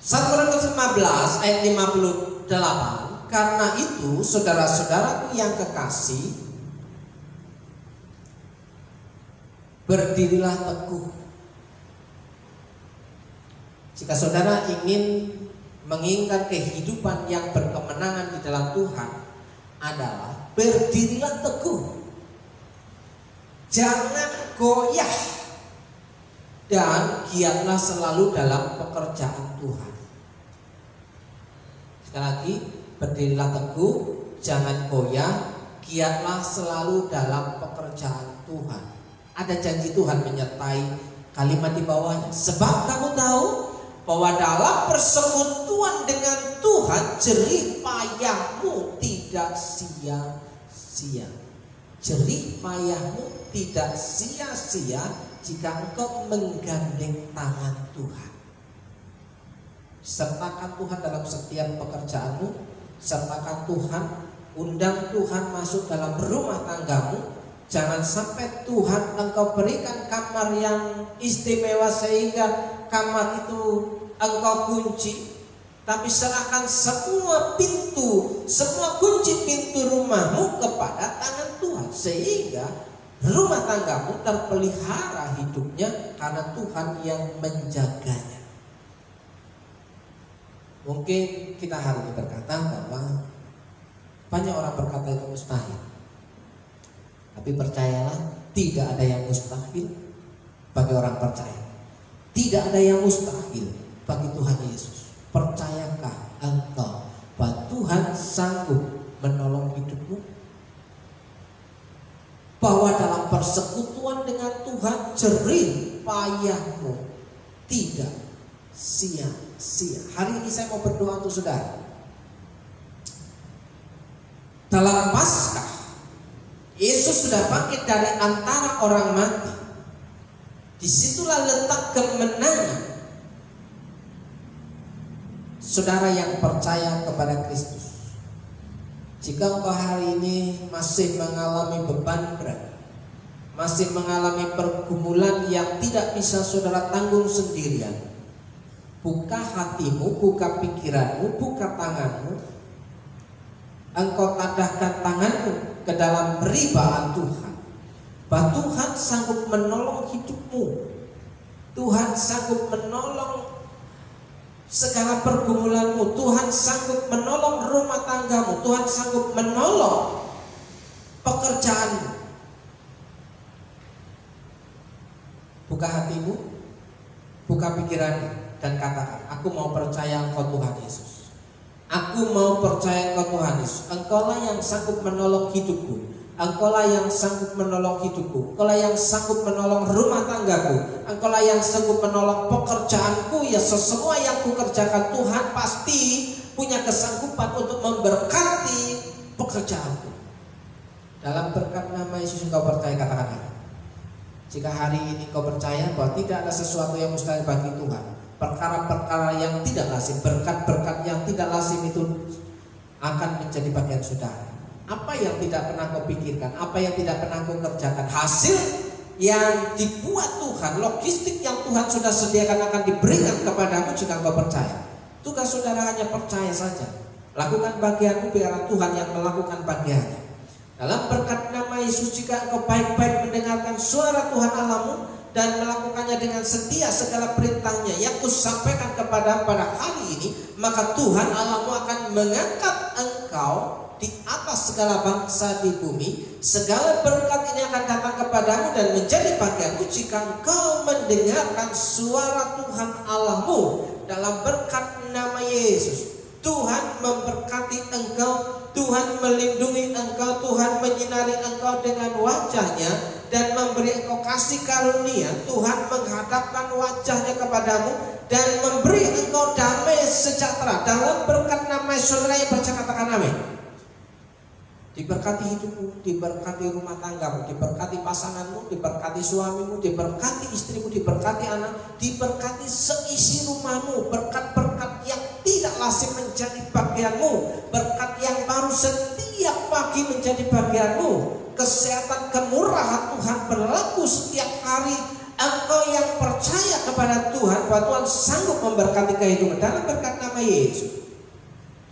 1 Korintus 15 ayat 58. Karena itu saudara-saudaraku yang kekasih, berdirilah teguh. Jika saudara ingin menginginkan kehidupan yang berkemenangan di dalam Tuhan, adalah berdirilah teguh. Jangan goyah, dan giatlah selalu dalam pekerjaan Tuhan. Sekali lagi, berdirilah teguh, jangan goyah, giatlah selalu dalam pekerjaan Tuhan. Ada janji Tuhan menyertai kalimat di bawahnya. Sebab kamu tahu bahwa dalam persekutuan dengan Tuhan, jerih payahmu tidak sia-sia. Jerih payahmu tidak sia-sia jika engkau menggandeng tangan Tuhan. Sertakan Tuhan dalam setiap pekerjaanmu. Sertakan Tuhan, undang Tuhan masuk dalam rumah tanggamu. Jangan sampai Tuhan engkau berikan kamar yang istimewa sehingga kamar itu engkau kunci, tapi serahkan semua kunci pintu rumahmu kepada tangan Tuhan, sehingga rumah tanggamu terpelihara hidupnya karena Tuhan yang menjaganya. Mungkin kita hari ini berkata bahwa banyak orang berkata itu mustahil. Tapi percayalah, tidak ada yang mustahil bagi orang percaya. Tidak ada yang mustahil bagi Tuhan Yesus. Percayakah engkau bahwa Tuhan sanggup menolong hidupmu? Bahwa dalam persekutuan dengan Tuhan, jerih payahmu tidak sia-sia. Hari ini saya mau berdoa untuk saudara. Dalam Paskah, Yesus sudah bangkit dari antara orang mati. Disitulah letak kemenangan saudara yang percaya kepada Kristus. Jika engkau hari ini masih mengalami beban berat, masih mengalami pergumulan yang tidak bisa saudara tanggung sendirian, buka hatimu, buka pikiranmu, buka tanganmu. Engkau tadahkan tanganmu ke dalam peribaan Tuhan, bahwa Tuhan sanggup menolong hidupmu. Tuhan sanggup menolong segala pergumulanmu. Tuhan sanggup menolong rumah tanggamu. Tuhan sanggup menolong pekerjaanmu. Buka hatimu, buka pikiranmu, dan katakan, aku mau percaya Engkau Tuhan Yesus. Aku mau percaya Engkau Tuhan Yesus. Engkaulah yang sanggup menolong hidupku. Engkaulah yang sanggup menolong hidupku. Engkaulah yang sanggup menolong rumah tanggaku. Engkaulah yang sanggup menolong pekerjaanku. Ya, semua yang kukerjakan Tuhan pasti punya kesanggupan untuk memberkati pekerjaanku. Dalam berkat nama Yesus engkau percaya, katakan amin. Jika hari ini kau percaya bahwa tidak ada sesuatu yang mustahil bagi Tuhan, perkara-perkara yang tidak lazim, berkat-berkat yang tidak lazim itu akan menjadi bagian saudara. Apa yang tidak pernah kau pikirkan, apa yang tidak pernah kau kerjakan, hasil yang dibuat Tuhan, logistik yang Tuhan sudah sediakan akan diberikan kepadamu jika kau percaya. Tugas saudara hanya percaya saja. Lakukan bagianmu, biarlah Tuhan yang melakukan bagiannya. Dalam berkat nama Yesus, jika engkau baik-baik mendengarkan suara Tuhan Allahmu dan melakukannya dengan setia segala perintahnya yang kusampaikan kepada pada hari ini, maka Tuhan Allahmu akan mengangkat engkau di atas segala bangsa di bumi. Segala berkat ini akan datang kepadamu dan menjadi bagianmu jika engkau mendengarkan suara Tuhan Allahmu. Dalam berkat nama Yesus, Tuhan memberkati engkau, Tuhan melindungi engkau, Tuhan menyinari engkau dengan wajahnya dan memberi engkau kasih karunia. Tuhan menghadapkan wajahnya kepadamu dan memberi engkau damai sejahtera. Dalam berkat nama saudara yang percaya, katakan amin. Diberkati hidupmu, diberkati rumah tanggamu, diberkati pasanganmu, diberkati suamimu, diberkati istrimu, diberkati anak, diberkati seisi rumahmu. Berkat-berkat yang tidak lazim menjadi bagianmu, berkat yang baru setiap pagi menjadi bagianmu. Kesehatan, kemurahan Tuhan berlaku setiap hari. Engkau yang percaya kepada Tuhan, bahwa Tuhan sanggup memberkati kehidupan dalam berkat nama Yesus.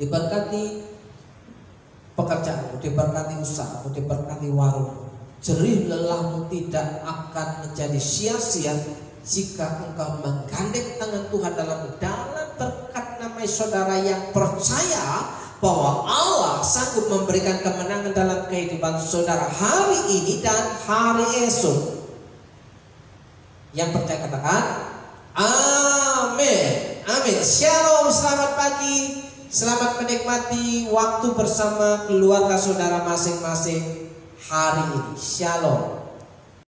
Diberkati pekerjaanmu, diberkati usahamu, diberkati warungmu. Jerih lelahmu tidak akan menjadi sia-sia jika engkau menggandeng tangan Tuhan dalam berkat nama saudara yang percaya bahwa Allah sanggup memberikan kemenangan dalam kehidupan saudara hari ini dan hari esok. Yang percaya katakan amin. Amin. Shalom, selamat pagi. Selamat menikmati waktu bersama keluarga saudara masing-masing hari ini. Shalom.